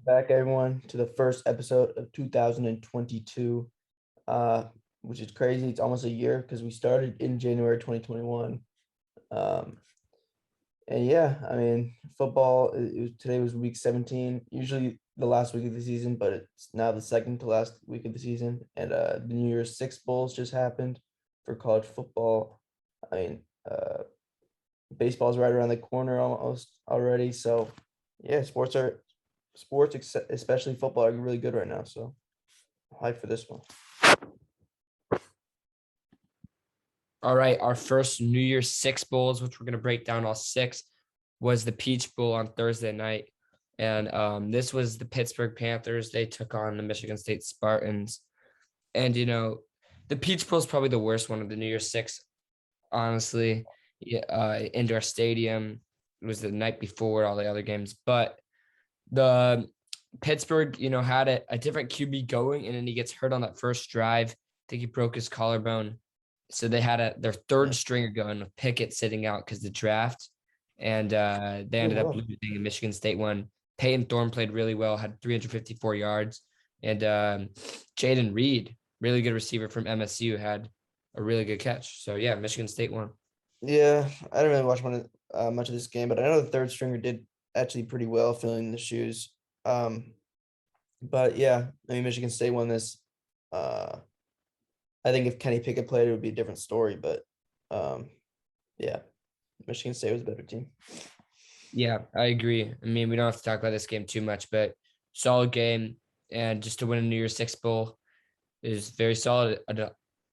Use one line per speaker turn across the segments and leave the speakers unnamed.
back, everyone, to the first episode of 2022, uh, which is crazy. It's almost a year because we started in January 2021. Um, and yeah, I mean, football, today was week 17, usually the last week of the season, but it's now the second to last week of the season. And the New Year's Six Bowls just happened for college football. I mean, baseball's right around the corner almost already. So yeah, especially football, are really good right now. So hype for this one.
All right, our first New Year's Six Bowls, which we're going to break down all six, was the Peach Bowl on Thursday night. And this was the Pittsburgh Panthers. They took on the Michigan State Spartans. And, the Peach Bowl is probably the worst one of the New Year's Six, honestly. Yeah, indoor stadium. It was the night before all the other games. But the Pittsburgh, had a different QB going, and then he gets hurt on that first drive. I think he broke his collarbone. So they had their third stringer going with Pickett sitting out because the draft, and they ended up losing. And Michigan State won. Peyton Thorne played really well, had 354 yards, and Jaden Reed, really good receiver from MSU, had a really good catch. So yeah, Michigan State won.
Yeah, I didn't really watch much of this game, but I know the third stringer did actually pretty well filling the shoes. But yeah, I mean, Michigan State won this. I think if Kenny Pickett played, it would be a different story. But yeah, Michigan State was a better team.
Yeah, I agree. I mean, we don't have to talk about this game too much, but solid game. And just to win a New Year's Six Bowl is very solid.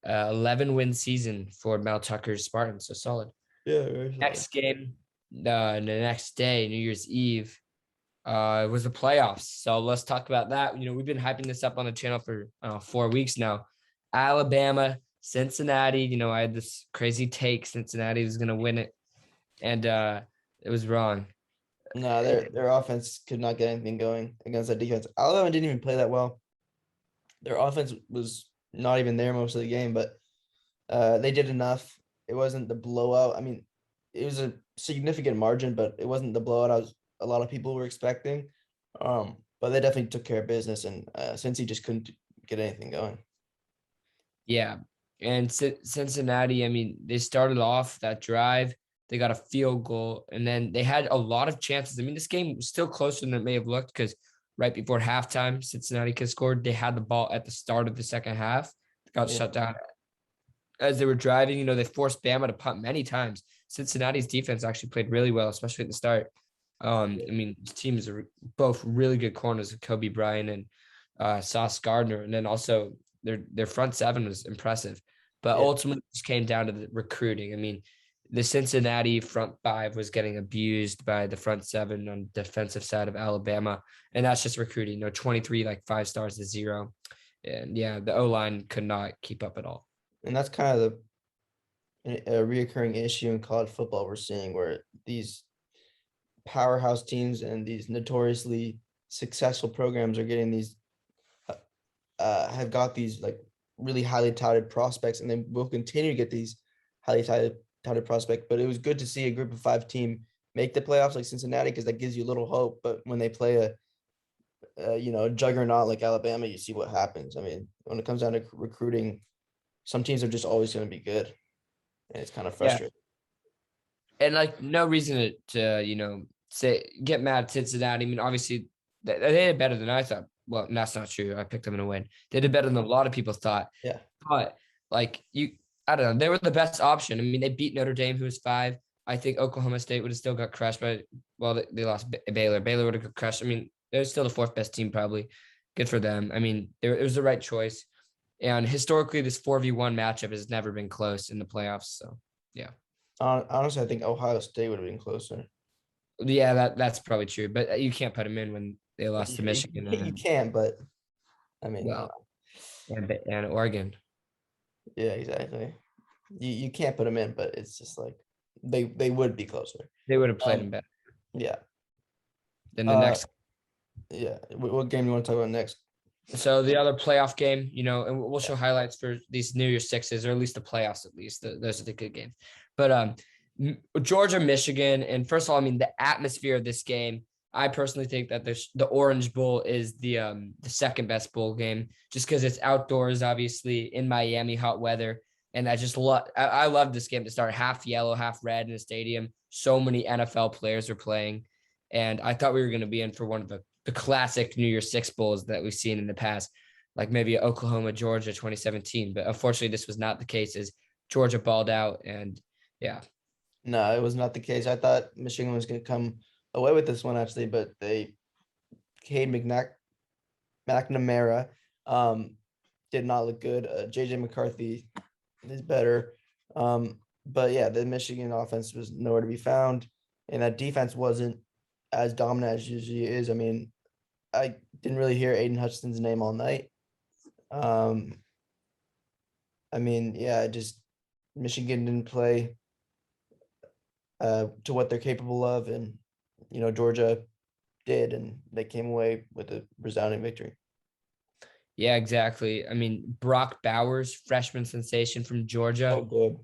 11-win season for Mel Tucker's Spartans. So solid.
Yeah, very solid.
Next game, the next day, New Year's Eve, was the playoffs. So let's talk about that. We've been hyping this up on the channel for 4 weeks now. Alabama, Cincinnati. I had this crazy take Cincinnati was going to win it, and it was wrong.
No, their offense could not get anything going against that defense. Alabama didn't even play that well. Their offense was not even there most of the game, but they did enough. It wasn't the blowout. I mean, it was a significant margin, but it wasn't the blowout a lot of people were expecting. But they definitely took care of business, and Cincy just couldn't get anything going.
Yeah, and Cincinnati, I mean, they started off that drive. They got a field goal, and then they had a lot of chances. I mean, this game was still closer than it may have looked because right before halftime, Cincinnati could score. They had the ball at the start of the second half. It got shut down as they were driving. They forced Bama to punt many times. Cincinnati's defense actually played really well, especially at the start. I mean, these teams are both really good corners, Kobe Bryant and Sauce Gardner, and then also their front seven was impressive. But ultimately, it just came down to the recruiting. I mean, the Cincinnati front five was getting abused by the front seven on the defensive side of Alabama, and that's just recruiting. 23 like 5 stars to 0, and yeah, the O-line could not keep up at all.
And that's kind of a reoccurring issue in college football we're seeing, where these powerhouse teams and these notoriously successful programs are getting these have got these like really highly touted prospects, and then we'll continue to get these highly touted prospect. But it was good to see a group of 5 team make the playoffs like Cincinnati, because that gives you a little hope. But when they play a juggernaut like Alabama, you see what happens. I mean, when it comes down to recruiting, some teams are just always going to be good, and it's kind of frustrating.
Yeah. And like, no reason to get mad at Cincinnati. I mean, obviously they did better than I thought. Well, that's not true. I picked them in a win. They did better than a lot of people thought.
Yeah.
But like I don't know. They were the best option. I mean, they beat Notre Dame, who was 5. I think Oklahoma State would have still got crushed by, they lost Baylor. Baylor would have got crushed. I mean, they're still the 4th best team, probably. Good for them. I mean, it was the right choice. And historically, this 4v1 matchup has never been close in the playoffs. So, yeah.
Honestly, I think Ohio State would have been closer.
Yeah, that's probably true. But you can't put them in when they lost to Michigan.
You can't, but I mean,
and Oregon.
Yeah, exactly. You can't put them in, but it's just like they would be closer.
They would have played them better.
Yeah.
Then the next.
Yeah. What game you want to talk about next?
So the other playoff game, and we'll show highlights for these New Year's Sixes, or at least the playoffs. At least those are the good games. But Georgia, Michigan, and first of all, I mean, the atmosphere of this game I personally think that the Orange Bowl is the second best bowl game, just because it's outdoors, obviously in Miami, hot weather, and I love this game to start. Half yellow, half red in the stadium. So many NFL players are playing, and I thought we were going to be in for one of the classic New Year's Six bowls that we've seen in the past, like maybe Oklahoma, Georgia, 2017. But unfortunately, this was not the case. As Georgia balled out, and yeah.
No, it was not the case. I thought Michigan was going to come away with this one actually, but Cade McNamara um, did not look good. JJ McCarthy is better. But yeah, the Michigan offense was nowhere to be found, and that defense wasn't as dominant as usually is. I mean, I didn't really hear Aiden Hutchinson's name all night. Um, I mean, yeah, just Michigan didn't play to what they're capable of, and Georgia did, and they came away with a resounding victory.
Yeah, exactly. I mean, Brock Bowers, freshman sensation from
Oh,
Georgia.
good.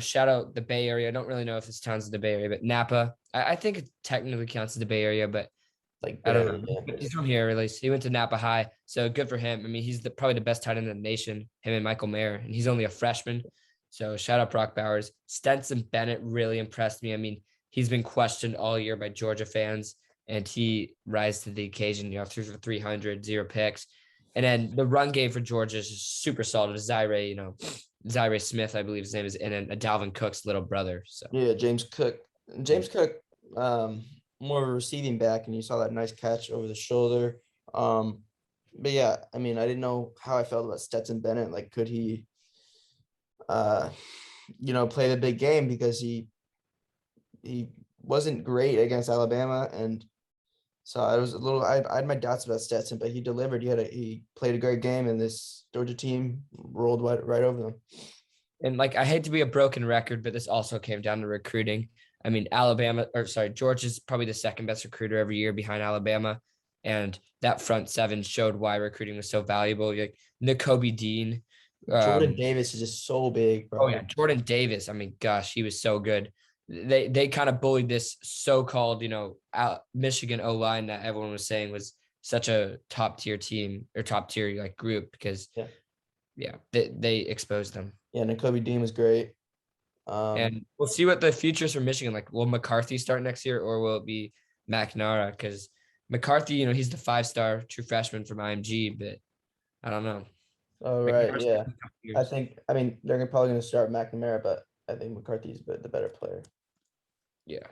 Shout out the Bay Area. I don't really know if this counts as the Bay Area, but Napa. I think it technically counts as the Bay Area, but
Like
I don't
barely,
know.
yeah.
He's from here, at least. He went to Napa High, so good for him. I mean, he's probably the best tight end in the nation, him and Michael Mayer, and he's only a freshman. So shout out Brock Bowers. Stenson Bennett really impressed me. I mean, he's been questioned all year by Georgia fans, and he rise to the occasion. Threw for 300, 0 picks. And then the run game for Georgia is just super solid. Zaire Smith, I believe his name is, and then Dalvin Cook's little brother. So
Yeah, James Cook. James Cook, more of a receiving back, and you saw that nice catch over the shoulder. But yeah, I mean, I didn't know how I felt about Stetson Bennett. Like, could he, uh, play the big game, because he wasn't great against Alabama, and so I was a little. I had my doubts about Stetson, but he delivered. He played a great game, and this Georgia team rolled right over them.
And like, I hate to be a broken record, but this also came down to recruiting. I mean, Georgia's probably the second best recruiter every year behind Alabama. And that front seven showed why recruiting was so valuable. Like N'Kobe Dean.
Jordan Davis is just so big,
Oh
bro.
yeah, Jordan Davis. I mean, gosh, he was so good. They kind of bullied this so-called, Michigan O line that everyone was saying was such a top tier team or top tier like group, because
Yeah,
they exposed them.
yeah. N'Kobe Dean was great.
And we'll see what the future's for Michigan. Like, will McCarthy start next year, or will it be McNamara? Because McCarthy, he's the 5-star true freshman from IMG, but I don't know.
All right,
McNamara's
yeah.
been a couple
I
years.
think. I mean, they're probably going to start McNamara, but I think McCarthy's the better player.
Yeah,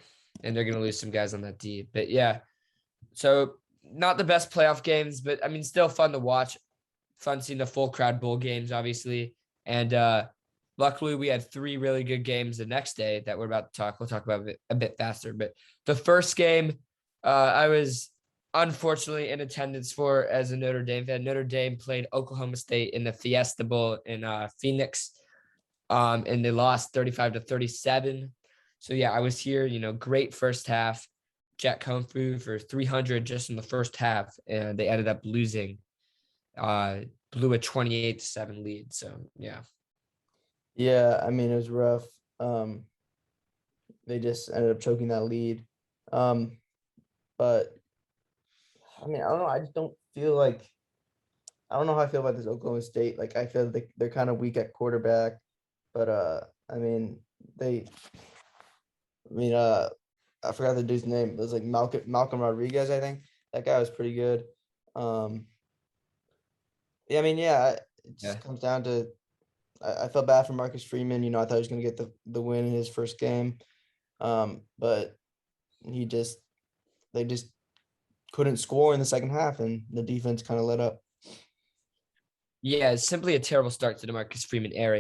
and they're gonna lose some guys on that D. But yeah, so not the best playoff games, but I mean, still fun to watch. Fun seeing the full crowd bowl games, obviously, and luckily we had 3 really good games the next day that we're about to talk. We'll talk about it a bit faster. But the first game, I was unfortunately in attendance for as a Notre Dame fan. Notre Dame played Oklahoma State in the Fiesta Bowl in Phoenix, and they lost 35-37. So yeah, I was here. Great first half. Jack Kung-Fu for 300 just in the first half, and they ended up losing. Blew a 28-7 lead. So yeah.
Yeah, I mean, it was rough. Um, they just ended up choking that lead. Um, but I mean, I don't know. I just don't feel like I don't know how I feel about this Oklahoma State. Like, I feel like they're kind of weak at quarterback, but I mean, I mean, I forgot the dude's name. It was like Malcolm Rodriguez, I think. That guy was pretty good. Um, yeah, I mean, yeah, it
Yeah.
just comes down to I felt bad for Marcus Freeman. I thought he was going to get the win in his first game, but he just they just couldn't score in the second half, and the defense kind of let up.
Yeah, it's simply a terrible start to the Marcus Freeman era.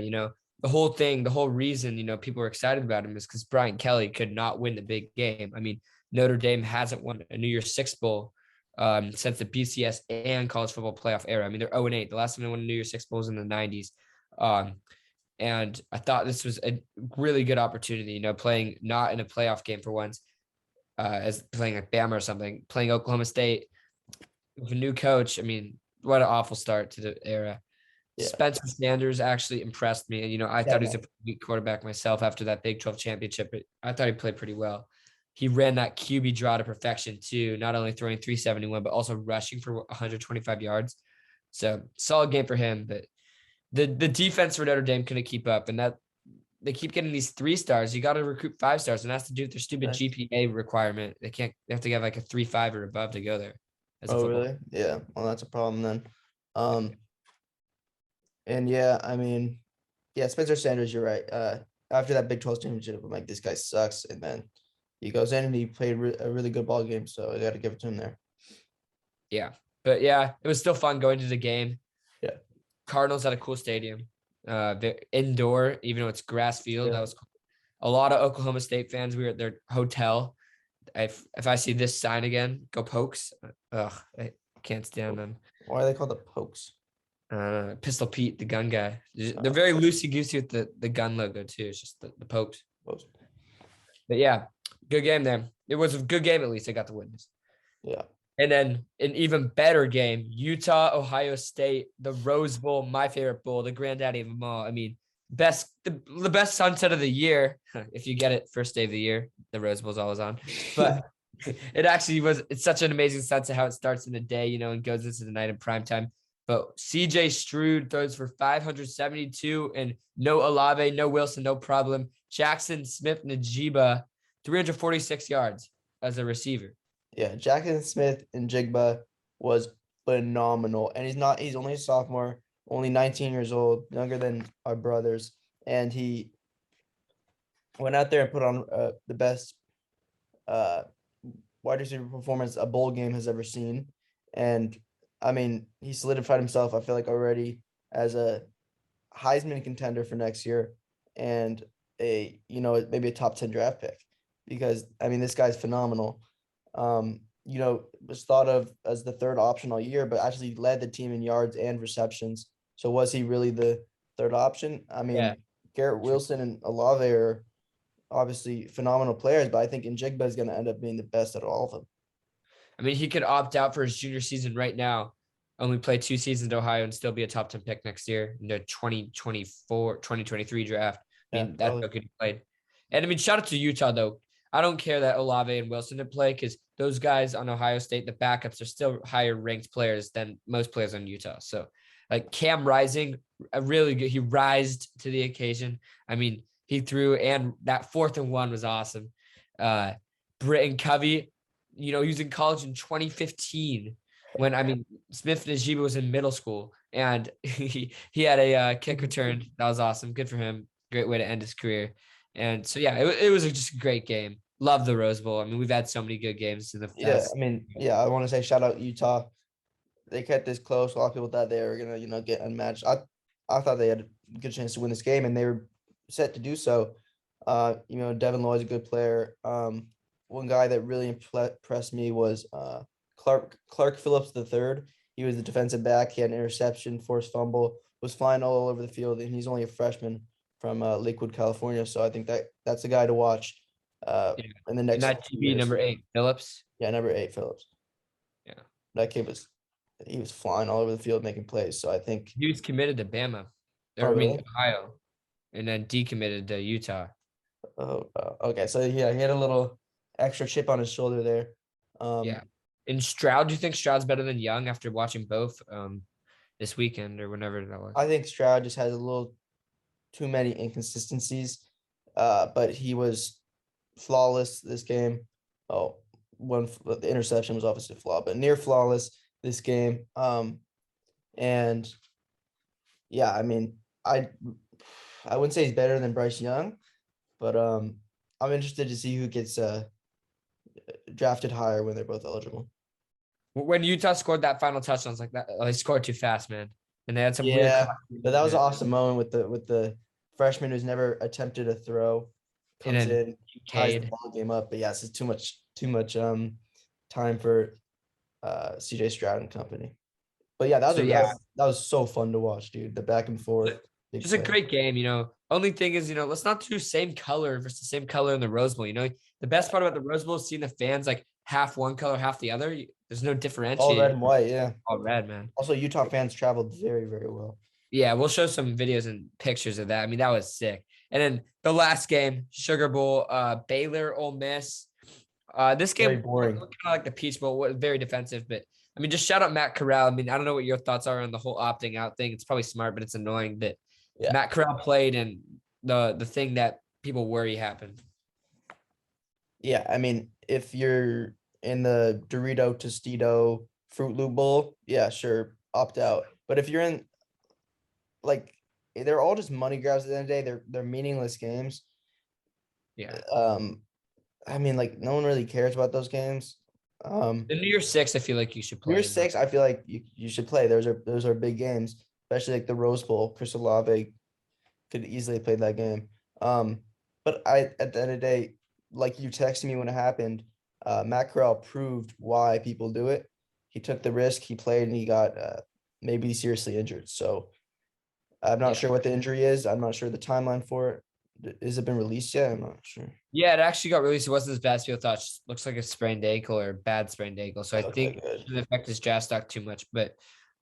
The whole thing, the whole reason, people were excited about him is because Brian Kelly could not win the big game. I mean, Notre Dame hasn't won a New Year's Six Bowl since the BCS and college football playoff era. I mean, they're 0-8. The last time they won a New Year's Six Bowl was in the 90s. And I thought this was a really good opportunity, playing not in a playoff game for once, as playing like Bama or something, playing Oklahoma State with a new coach. I mean, what an awful start to the era.
Yeah,
Spencer Sanders actually impressed me. And, I
yeah,
thought he was
man.
a weak quarterback myself after that Big 12 championship, but I thought he played pretty well. he ran that QB draw to perfection too, not only throwing 371, but also rushing for 125 yards. So solid game for him. But the defense for Notre Dame couldn't keep up, and that they keep getting these 3 stars. You got to recruit 5 stars, and that's to do with their stupid GPA requirement. They have to get like a 3.5 or above to go there as a
Oh,
football.
really? Yeah. Well, that's a problem then. Um, and yeah, I mean, yeah, Spencer Sanders, you're right. After that Big 12 championship, I'm like, this guy sucks. And then he goes in and he played a really good ball game. So I got to give it to him there.
Yeah. But yeah, it was still fun going to the game.
Yeah.
Cardinals had a cool stadium. Indoor, even though it's grass field.
Yeah.
That was cool. A lot of Oklahoma State fans. We were at their hotel. If I see this sign again, go Pokes. Ugh, I can't stand them.
Why are they called the Pokes?
Pistol Pete, the gun guy. They're very loosey goosey with the gun logo too. It's just the Pokes. But yeah, good game there. It was a good game, at least I got to witness.
Yeah.
And then an even better game, Utah, Ohio State, the Rose Bowl, my favorite bowl, the granddaddy of them all. I mean, the best sunset of the year, if you get it, first day of the year, the Rose Bowl's always on. But it's such an amazing sunset how it starts in the day, and goes into the night in prime time. But CJ Stroud throws for 572 and no Olave, no Wilson, no problem. Jaxon Smith Njigba, 346 yards as a receiver.
Yeah, Jaxon Smith and Njigba was phenomenal. And he's only a sophomore, only 19 years old, younger than our brothers. And he went out there and put on the best wide receiver performance a bowl game has ever seen. And I mean, he solidified himself, I feel like, already as a Heisman contender for next year and maybe a top 10 draft pick, because I mean, this guy's phenomenal. Was thought of as the third option all year, but actually led the team in yards and receptions. So was he really the third option? I mean,
Yeah.
Garrett Wilson and Olave are obviously phenomenal players, but I think Njigba is going to end up being the best out of all of them.
I mean, he could opt out for his junior season right now, only play 2 seasons at Ohio and still be a top 10 pick next year in the 2023 draft. I mean, that's how good he played. And I mean, shout out to Utah, though. I don't care that Olave and Wilson didn't play because those guys on Ohio State, the backups, are still higher ranked players than most players on Utah. So, like Cam Rising, really good. He rised to the occasion. I mean, he threw, and that 4th and 1 was awesome. Britton Covey, he was in college in 2015 when, I mean, Smith Njigba was in middle school, and he had a kick return. That was awesome. Good for him. Great way to end his career. And so, yeah, it was just a great game. Love the Rose Bowl. I mean, we've had so many good games in the past.
I want to say shout out Utah. They kept this close. A lot of people thought they were gonna, get unmatched. I thought they had a good chance to win this game, and they were set to do so. Devin Lloyd's a good player. One guy that really impressed me was Clark Phillips III. He was the defensive back. He had an interception, forced fumble, was flying all over the field, and he's only a freshman from Lakewood, California. So I think that's a guy to watch in the next.
And that TB number 8, Phillips.
Yeah, number 8, Phillips.
Yeah,
that kid was flying all over the field making plays. So I think
he was committed to Bama.
Really?
Ohio, and then decommitted to Utah.
Oh, okay. So yeah, he had a little extra chip on his shoulder there.
Yeah. And Stroud, do you think Stroud's better than Young after watching both this weekend or whenever that was?
I think Stroud just has a little too many inconsistencies, but he was flawless this game. The interception was obviously a flaw, but near flawless this game. And yeah, I mean, I wouldn't say he's better than Bryce Young, but I'm interested to see who gets drafted higher when they're both eligible.
When Utah scored that final touchdown, I was like, they scored too fast, man. And they had some weird.
But that was an awesome moment with the freshman who's never attempted a throw, comes in, ties the ball game up. But yes, it's too much time for CJ Stroud and company. But yeah, that was so fun to watch, dude. The back and forth.
It's a great game, Only thing is, let's not do same color versus the same color in the Rose Bowl. The best part about the Rose Bowl is seeing the fans like half one color, half the other. There's no differentiation.
All red and white, yeah.
All red, man.
Also, Utah fans traveled very, very well.
Yeah, we'll show some videos and pictures of that. I mean, that was sick. And then the last game, Sugar Bowl, Baylor, Ole Miss. This
Very
game looked
boring.
kind of like the Peach Bowl, very defensive, but I mean, just shout out Matt Corral. I mean, I don't know what your thoughts are on the whole opting out thing. It's probably smart, but it's annoying that
Yeah.
Matt Corral played and the thing that people worry happened.
Yeah, I mean, if you're in the Dorito Tostito Fruit Loop Bowl, yeah, sure, opt out. But if you're in like they're all just money grabs at the end of the day, they're meaningless games.
Yeah.
Um, I mean, like no one really cares about those games.
The New Year's Six, I feel like you should
Year
play in though.
six, I feel like you should play. Those are big games, especially like the Rose Bowl. Chris Olave could easily have played that game. But I at the end of the day, like you texted me when it happened, Matt Corral proved why people do it. He took the risk, he played, and he got maybe seriously injured. So I'm not
Yeah.
sure what the injury is. I'm not sure the timeline for it. Has it been released yet? I'm not sure.
Yeah, it actually got released. It wasn't as bad as people thought. Just looks like a sprained ankle or bad sprained ankle. So I
Okay,
think it
good.
shouldn't affect his draft stock too much. But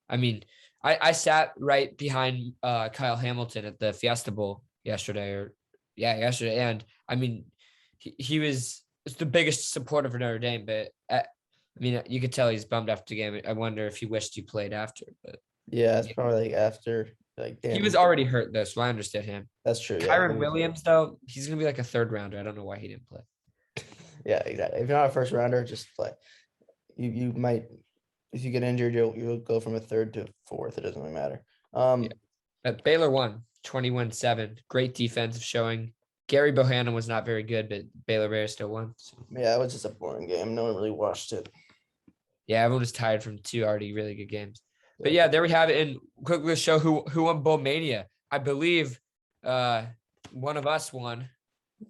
I mean, I sat right behind Kyle Hamilton at the Fiesta Bowl yesterday, yesterday. And I mean, he was it's the biggest supporter for Notre Dame, but I mean, you could tell he's bummed after the game. I wonder if he wished he played after, but
Yeah, it's
yeah.
probably like after, like,
He
damn,
was already hurt though, so I understand him.
that's true. Yeah,
Kyron Williams, though, he's gonna be like a third rounder. I don't know why he didn't play.
yeah, exactly. If you're not a first rounder, just play. You might, if you get injured, you'll go from a third to fourth. It doesn't really matter.
Yeah. Baylor won 21-7. Great defensive showing. Gary Bohannon was not very good, but Baylor Bears still won. So,
Yeah, it was just a boring game. No one really watched it.
yeah, everyone was tired from two already really good games. But
Yeah.
yeah, there we have it. And quickly show who won Bowl Mania. I believe one of us won.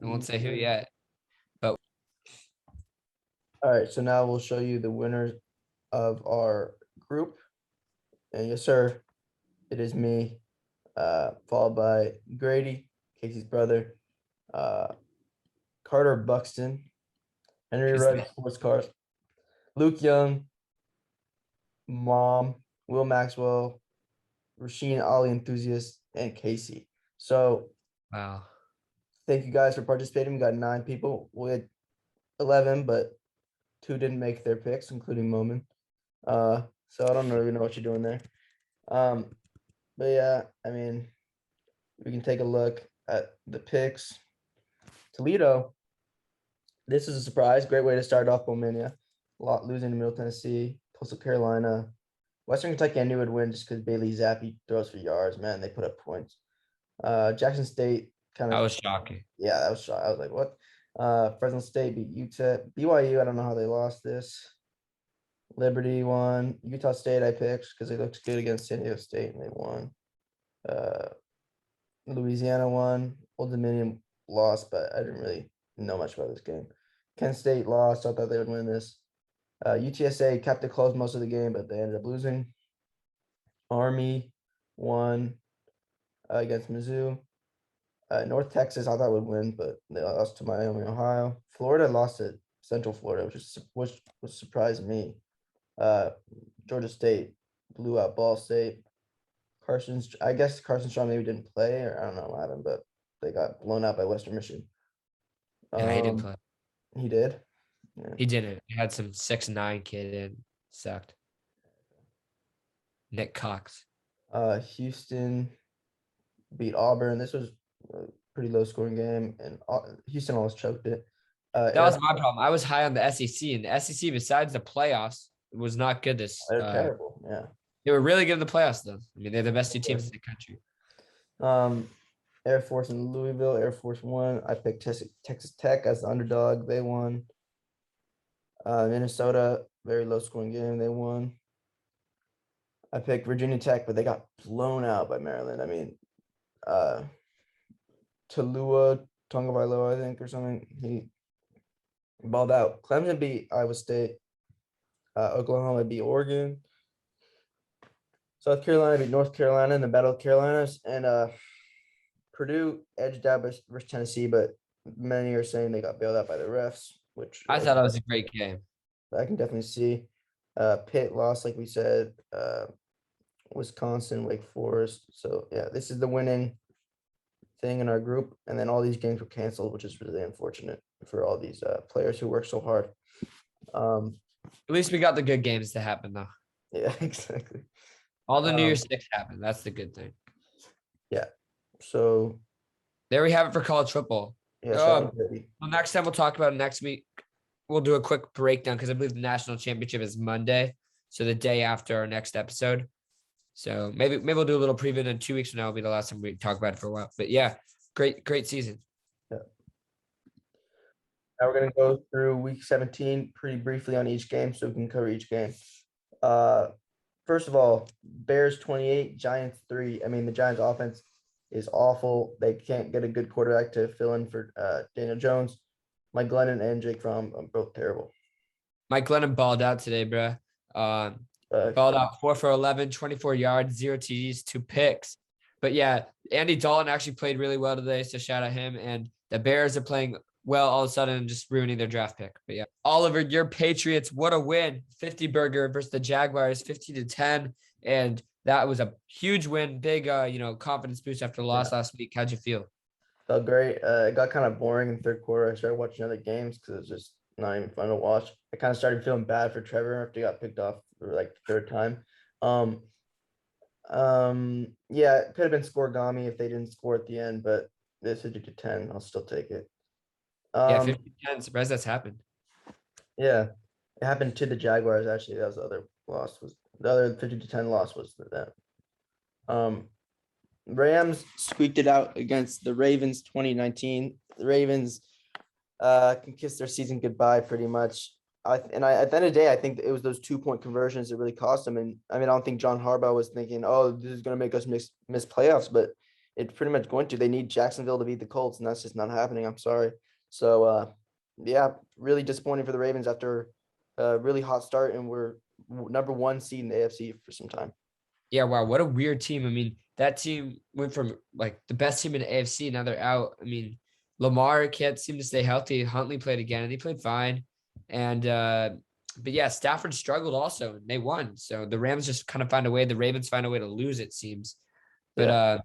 I won't say who yet. But
All right, so now we'll show you the winners of our group. And yes, sir, it is me, followed by Grady, Casey's brother, uh, Carter Buxton, Henry
who's
Wright,
that?
sports cars, Luke Young, Mom, Will Maxwell, Rasheen Ali enthusiast, and Casey. So
Wow.
thank you guys for participating. We got 9 people. We had 11, but 2 didn't make their picks, including Momin. So I don't really know what you're doing there. Um, but yeah, I mean, we can take a look at the picks. Toledo, this is a surprise. Great way to start off Bomania. Losing to Middle Tennessee, Coastal Carolina, Western Kentucky. I knew would win just because Bailey Zappi throws for yards. Man, they put up points. Jackson State kind
That
of,
was shocking.
yeah, that was shot. I was like, what? Fresno State beat UTEP. BYU, I don't know how they lost this. Liberty won. Utah State I picked because they looked good against San Diego State and they won. Uh, Louisiana won. Old Dominion lost, but I didn't really know much about this game. Kent State lost. I thought they would win this. UTSA kept it close most of the game, but they ended up losing. Army won against Mizzou. North Texas, I thought would win, but they lost to Miami, Ohio. Florida lost to Central Florida, which surprised me. Georgia State blew out Ball State. I guess Carson Strong maybe didn't play, or I don't know what happened, but they got blown out by Western Michigan.
Yeah, he didn't
Um,
play.
he did. Yeah.
He didn't. He had some 6'9" kid in. Sucked. Nick Cox.
Houston beat Auburn. This was a pretty low scoring game, and Houston almost choked it.
That was my problem. I was high on the SEC, and the SEC, besides the playoffs, was not good.
They're terrible. Yeah.
They were really good in the playoffs, though. I mean, they're the best two teams in the country.
Um, Air Force in Louisville. Air Force won. I picked Texas Tech as the underdog. They won. Minnesota, very low scoring game. They won. I picked Virginia Tech, but they got blown out by Maryland. I mean, uh, Tonga Tagovailoa, I think, or something. He balled out. Clemson beat Iowa State. Oklahoma beat Oregon. South Carolina beat North Carolina in the Battle of Carolinas, and Purdue edged out versus Tennessee, but many are saying they got bailed out by the refs, which
I thought it was a great game.
I can definitely see. Pitt lost, like we said. Wisconsin, Wake Forest. So yeah, this is the winning thing in our group, and then all these games were canceled, which is really unfortunate. for all these players who work so hard.
At least we got the good games to happen though.
Yeah, exactly.
All the New
Um,
Year's Six happened. That's the good thing.
yeah. So
There we have it for college football.
yeah, shout out to
Well, next time we'll talk about it next week. We'll do a quick breakdown because I believe the national championship is Monday, so the day after our next episode. So maybe we'll do a little preview. And then 2 weeks from now will be the last time we talk about it for a while. But yeah, great season.
Yeah. Now we're gonna go through week 17 pretty briefly on each game, so we can cover each game. First of all, Bears 28, Giants 3. I mean, the Giants offense is awful. They can't get a good quarterback to fill in for Daniel Jones. Mike Glennon and Jake Fromm are both terrible.
Mike Glennon balled out today, bro. Balled out 4 for 11, 24 yards, 0 TDs, 2 picks. But yeah, Andy Dalton actually played really well today, so shout out him. And the Bears are playing well all of a sudden, just ruining their draft pick. But yeah, Oliver, your Patriots, what a win. 50 burger versus the Jaguars, 50-10. And that was a huge win. Big, confidence boost after the loss last week. How'd you feel?
Felt great. It got kind of boring in third quarter. I started watching other games because it was just not even fun to watch. I kind of started feeling bad for Trevor after he got picked off for like the third time. Yeah, it could have been scoregami if they didn't score at the end, but this 50-10, I'll still take it.
Yeah, 50-10. Surprised that's happened.
Yeah, it happened to the Jaguars actually. That was the other loss. Was the other 50-10 loss was that. Rams squeaked it out against the Ravens 2019. The Ravens can kiss their season goodbye pretty much. At the end of the day, I think it was those 2-point conversions that really cost them. And I mean, I don't think John Harbaugh was thinking, oh, this is going to make us miss playoffs, but it's pretty much going to. They need Jacksonville to beat the Colts, and that's just not happening. I'm sorry. So, yeah, really disappointing for the Ravens after a really hot start, and we're number 1 seed in the AFC for some time.
Yeah, wow, what a weird team. I mean, that team went from like the best team in the AFC, now they're out. I mean, Lamar can't seem to stay healthy. Huntley played again, and he played fine. And but yeah, Stafford struggled also, and they won. So the Rams just kind of find a way. The Ravens find a way to lose, it seems. But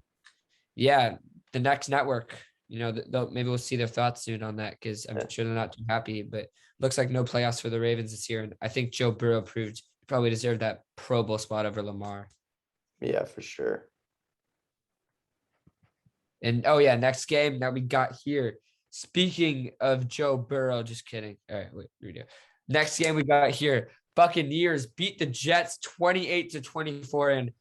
yeah, the next network, maybe we'll see their thoughts soon on that because I'm sure they're not too happy. But looks like no playoffs for the Ravens this year, and I think Joe Burrow proved he probably deserved that Pro Bowl spot over Lamar.
Yeah, for sure.
And oh yeah, next game that we got here. Speaking of Joe Burrow, just kidding. All right, wait, redo. Next game we got here. Buccaneers beat the Jets 28-24. And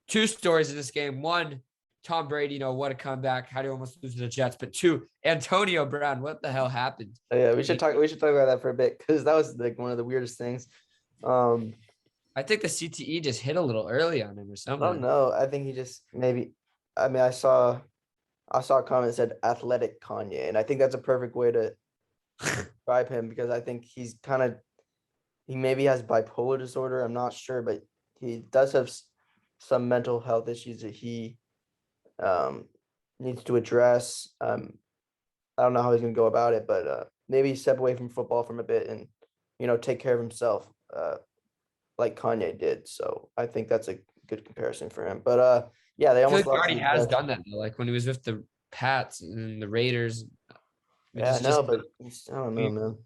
2 stories in this game. 1, Tom Brady, what a comeback. How do you almost lose to the Jets? But 2, Antonio Brown, what the hell happened?
Oh, yeah, we should talk about that for a bit because that was like one of the weirdest things.
I think the CTE just hit a little early on him or something.
I don't know. I think he just maybe. I mean, I saw a comment that said "athletic Kanye," and I think that's a perfect way to describe him because I think he maybe has bipolar disorder. I'm not sure, but he does have some mental health issues that he needs to address. I don't know how he's gonna go about it, but maybe step away from football from a bit and take care of himself. Like Kanye did. So I think that's a good comparison for him. But yeah, they almost
he already has done that though. Like when he was with the Pats and the Raiders.
Yeah, I know, but I don't know, man.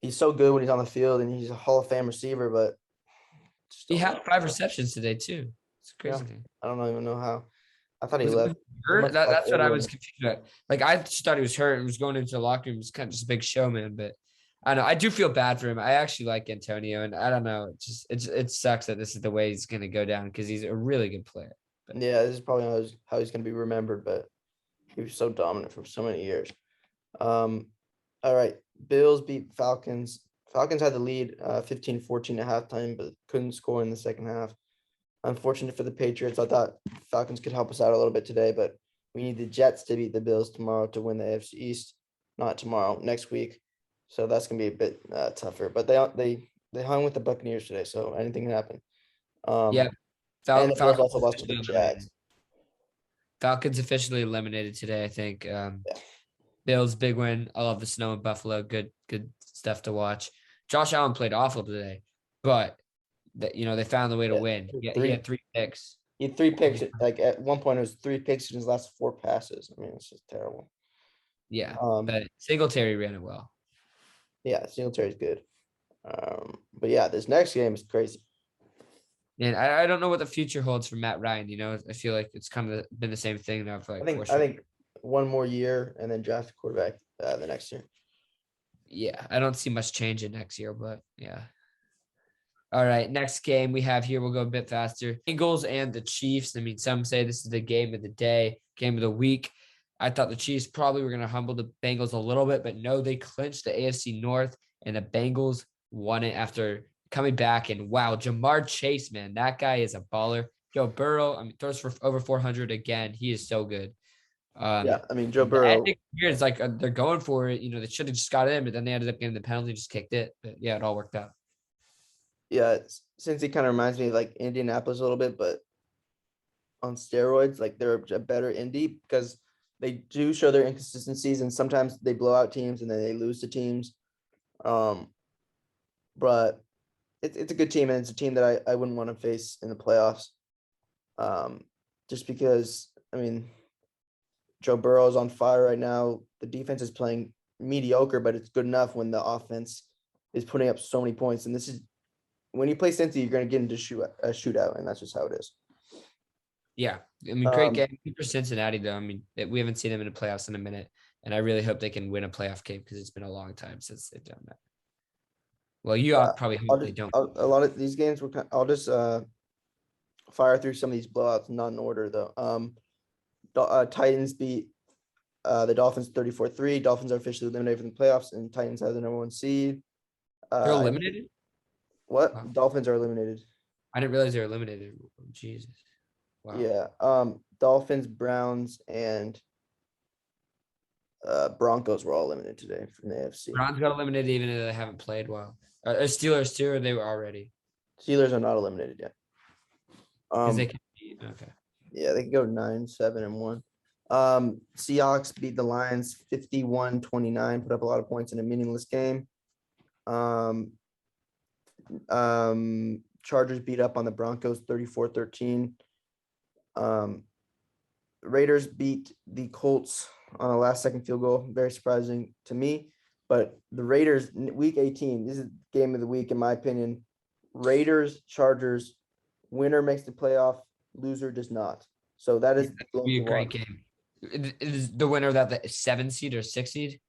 He's so good when he's on the field, and he's a Hall of Fame receiver. But
he had 5 receptions today too. It's crazy.
Yeah, I don't even know how. I thought he left.
That's what I was confused about. Like I just thought he was hurt and was going into the locker room. It was kind of just a big show, man. But I know I do feel bad for him. I actually like Antonio, and I don't know. It sucks that this is the way he's going to go down because he's a really good player.
But yeah, this is probably how he's going to be remembered. But he was so dominant for so many years. All right, Bills beat Falcons. Falcons had the lead 15-14 at halftime, but couldn't score in the second half. Unfortunate for the Patriots. I thought Falcons could help us out a little bit today, but we need the Jets to beat the Bills tomorrow to win the AFC East. Not tomorrow, next week. So that's gonna be a bit tougher. But they hung with the Buccaneers today, so anything can happen.
Yeah,
and the Bills also lost to the Jags.
Falcons officially eliminated today. I think. Bills big win. I love the snow in Buffalo. Good stuff to watch. Josh Allen played awful today, but they found the way to win. He had 3 picks.
He had 3 picks. Like at one point, it was 3 picks in his last 4 passes. I mean, it's just terrible.
Yeah,
Um,
but Singletary ran it well.
yeah, Singletary's good. But yeah, this next game is crazy.
And I don't know what the future holds for Matt Ryan. I feel like it's kind of been the same thing now for
I
like four
think I
straight.
think one more year and then draft a quarterback the next year.
Yeah, I don't see much change in next year, but yeah. All right, next game we have here. We'll go a bit faster. Bengals and the Chiefs. I mean, some say this is the game of the day, game of the week. I thought the Chiefs probably were going to humble the Bengals a little bit, but no, they clinched the AFC North, and the Bengals won it after coming back. And wow, Jamar Chase, man, that guy is a baller. Joe Burrow, I mean, throws for over 400 again. He is so good.
Yeah, I mean Joe
The
Burrow.
ending here is like they're going for it. They should have just got in, but then they ended up getting the penalty, just kicked it. But yeah, it all worked out.
Yeah, since he kind of reminds me of like Indianapolis a little bit, but on steroids. Like they're a better Indy because they do show their inconsistencies and sometimes they blow out teams and then they lose to teams. Um, but it's a good team and it's a team that I wouldn't want to face in the playoffs. Um, just because I mean Joe Burrow is on fire right now. The defense is playing mediocre, but it's good enough when the offense is putting up so many points. And this is when you play Cincy, you're going to get into a shootout, and that's just how it is.
Yeah, I mean, great
Um,
game for Cincinnati, though. I mean, we haven't seen them in the playoffs in a minute, and I really hope they can win a playoff game because it's been a long time since they've done that. Well, you
yeah,
probably hope they don't.
a lot of these games were I'll just fire through some of these blowouts, not in order though. Titans beat the Dolphins 34-3. Dolphins are officially eliminated from the playoffs, and Titans have the number one seed.
They're
Uh,
eliminated. Wow.
what? Dolphins are eliminated.
I didn't realize they were eliminated. Jesus. Wow.
Yeah. Dolphins, Browns, and Broncos were all eliminated today from the AFC.
Browns got eliminated even though they haven't played well. Steelers too, or they were already
Steelers are not eliminated yet.
because they can be okay.
Yeah, they can go 9-7-1. Seahawks beat the Lions 51-29, put up a lot of points in a meaningless game. Um, Chargers beat up on the Broncos 34-13. Raiders beat the Colts on a last second field goal. Very surprising to me. But the Raiders, week 18, this is game of the week, in my opinion. Raiders, Chargers, winner makes the playoff, loser does not. So that is
Be a great game. Is the winner of that the 7 seed or 6 seed?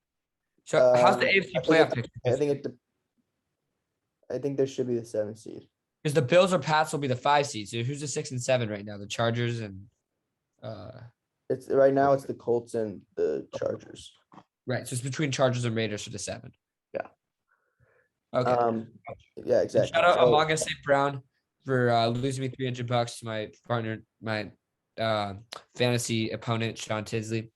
So how's the AFC playoff picture?
I think there should be the 7 seed.
Because the Bills or Pats will be the 5 seed. So who's the 6 and 7 right now? The Chargers and
it's right now it's the Colts and the Chargers.
right. So it's between Chargers and Raiders for the 7.
Yeah.
Okay.
Yeah, exactly.
Shout out Among Us St. Brown for losing me $300 to my partner, my fantasy opponent, Sean Tisley.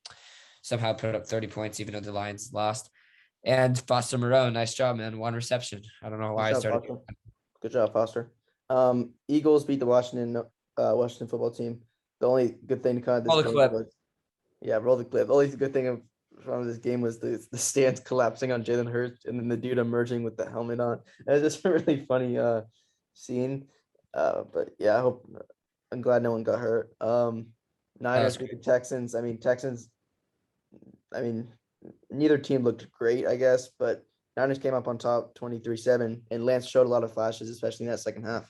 Somehow put up 30 points, even though the Lions lost. And Foster Moreau, nice job, man. 1 reception. I don't know why I started.
Good job, Foster. Eagles beat the Washington football team. The only good thing to come out of this game was, yeah, roll the clip. The only good thing from this game was the stands collapsing on Jalen Hurts and then the dude emerging with the helmet on. It was just a really funny scene. But yeah, I'm glad no one got hurt. Niners beat the Texans. I mean, neither team looked great, I guess, but Niners came up on top 23-7, and Lance showed a lot of flashes, especially in that second half.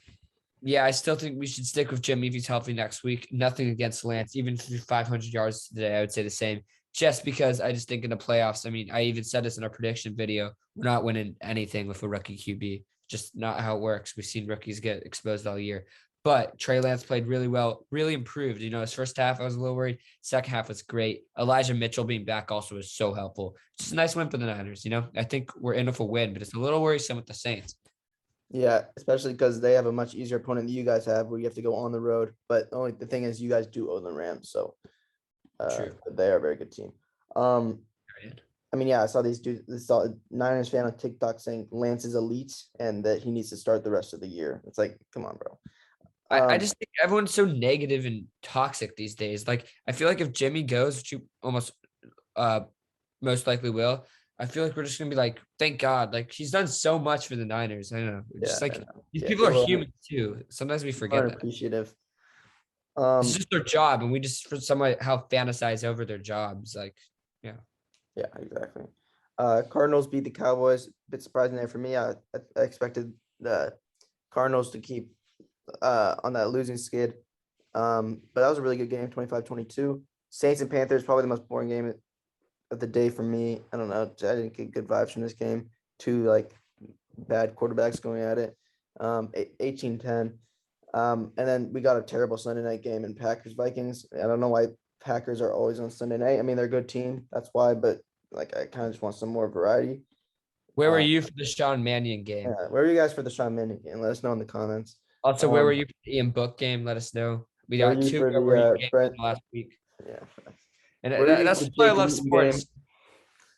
Yeah, I still think we should stick with Jimmy if he's healthy next week. Nothing against Lance, even through 500 yards today, I would say the same. Just because I just think in the playoffs, I mean, I even said this in our prediction video, we're not winning anything with a rookie QB. Just not how it works. We've seen rookies get exposed all year. But Trey Lance played really well, really improved. His first half, I was a little worried. Second half was great. Elijah Mitchell being back also was so helpful. Just a nice win for the Niners. I think we're in for a win, but it's a little worrisome with the Saints.
Yeah, especially because they have a much easier opponent than you guys have, where you have to go on the road. But the thing is, you guys do own the Rams, so they are a very good team. I mean, yeah, I saw these dudes. I saw a Niners fan on TikTok saying Lance is elite and that he needs to start the rest of the year. It's like, come on, bro.
I just think everyone's so negative and toxic these days. Like, I feel like if Jimmy goes, which you almost most likely will, I feel like we're just gonna be like, thank God. Like, he's done so much for the Niners. I don't know. It's just like these people are human too. Sometimes we forget that.
Appreciative.
It's just their job, and we just for some way how fantasize over their jobs. Like, yeah.
Yeah, exactly. Cardinals beat the Cowboys. Bit surprising there for me. I expected the Cardinals to keep on that losing skid. But that was a really good game, 25-22. Saints and Panthers, probably the most boring game of the day for me. I don't know. I didn't get good vibes from this game. Two like bad quarterbacks going at it. 18-10. And then we got a terrible Sunday night game in Packers Vikings. I don't know why Packers are always on Sunday night. I mean, they're a good team. That's why, but like I kind of just want some more variety.
Where were
Uh,
you for the Sean Mannion game?
yeah, where are you guys for the Sean Manning game? Let us know in the comments.
Also, where were
Um,
you for the Ian Book game? Let us know. We
where are
got
you
two
for
where
the
were you games
Brent?
last week,
Yeah,
and
where are you for
that's
the
why I
Jake
love
Luton game?
sports.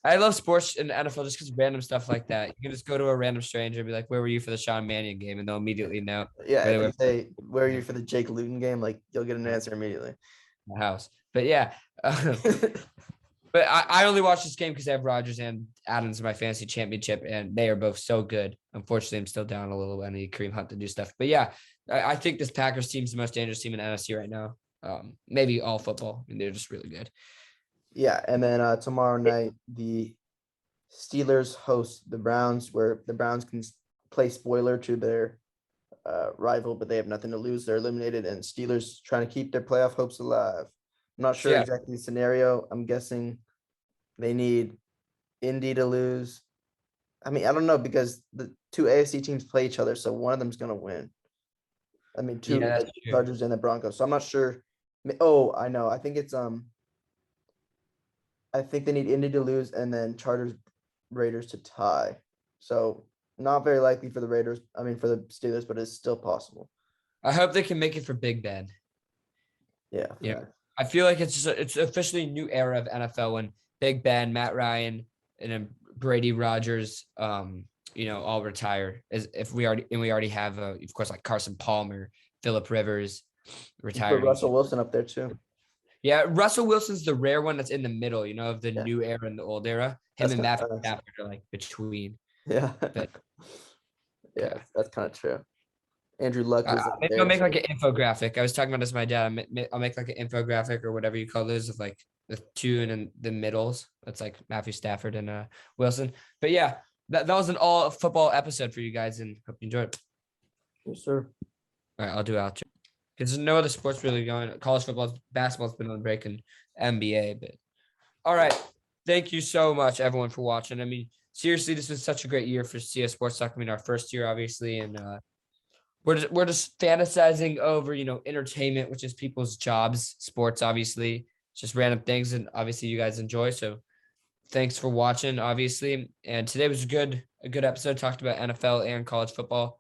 I love sports in the NFL just because random stuff like that. You can just go to a random stranger and be like, "Where were you for the Sean Mannion game?" And they'll immediately know
Yeah,
where they
if
were
you
for
say where are you
the
for the Jake Luton game, like you'll get an answer immediately.
house. But yeah, but I only watch this game because I have Rodgers and Adams in my fantasy championship, and they are both so good. Unfortunately, I'm still down a little. I need Kareem Hunt to do stuff. But yeah, I think this Packers team is the most dangerous team in NFC right now. Maybe all football. I mean, they're just really good.
Yeah, and then tomorrow night the Steelers host the Browns, where the Browns can play spoiler to their rival, but they have nothing to lose. They're eliminated, and Steelers trying to keep their playoff hopes alive. I'm not
So
sure
yeah,
exactly the scenario. I'm guessing they need Indy to lose. I mean, I don't know because the two AFC teams play each other, so one of them's gonna win. I mean,
yeah,
two
that's
like
true.
Chargers and the Broncos. So I'm not sure. Oh, I know. I think it's I think they need Indy to lose and then Chargers Raiders to tie. So not very likely for the Raiders. I mean for the Steelers, but it's still possible.
I hope they can make it for Big Ben.
Yeah,
Yeah,
fact.
I feel like it's officially a new era of NFL when Big Ben, Matt Ryan, and then Brady Rogers, all retire. As if we already have, of course, like Carson Palmer, Philip Rivers
You put
retiring.
Russell Wilson up there too.
Yeah, Russell Wilson's the rare one that's in the middle, of the
Yeah,
new era and the old era. Him
that's
and
kind
Matthew
of nice.
Stafford are like between.
Yeah,
But
yeah,
yeah.
that's kind of true. Andrew Luck was
Maybe I'll
there.
make like an infographic. I was talking about this with my dad. I'll make like an infographic or whatever you call those of like the two and then the middles. That's like Matthew Stafford and Wilson. But yeah, that was an all football episode for you guys and hope you enjoyed it.
Yes, sir.
All right, I'll do outro. Because there's no other sports really going. College football, basketball's been on break and NBA. But all right. Thank you so much, everyone, for watching. I mean, seriously, this was such a great year for CS Sports Talk. I mean, our first year, obviously, and we're just fantasizing over entertainment, which is people's jobs, sports, obviously, just random things, and obviously you guys enjoy. So thanks for watching, obviously. And today was a good episode. Talked about NFL and college football.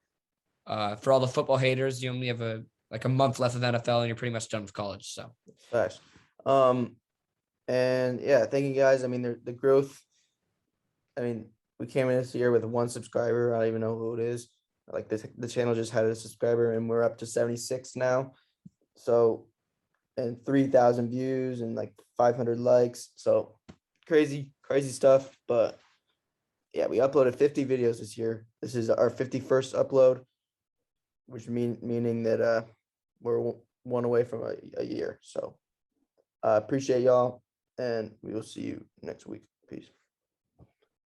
For all the football haters, you only have a month left of NFL, and you're pretty much done with college. So
Facts. Um, and yeah, thank you guys. I mean, the growth. I mean, we came in this year with one subscriber. I don't even know who it is. Like the channel just had a subscriber, and we're up to 76 now. So, and 3,000 views and like 500 likes. So, crazy, crazy stuff. But yeah, we uploaded 50 videos this year. This is our 51st upload, which meaning that we're one away from a year. So, appreciate y'all, and we will see you next week. Peace.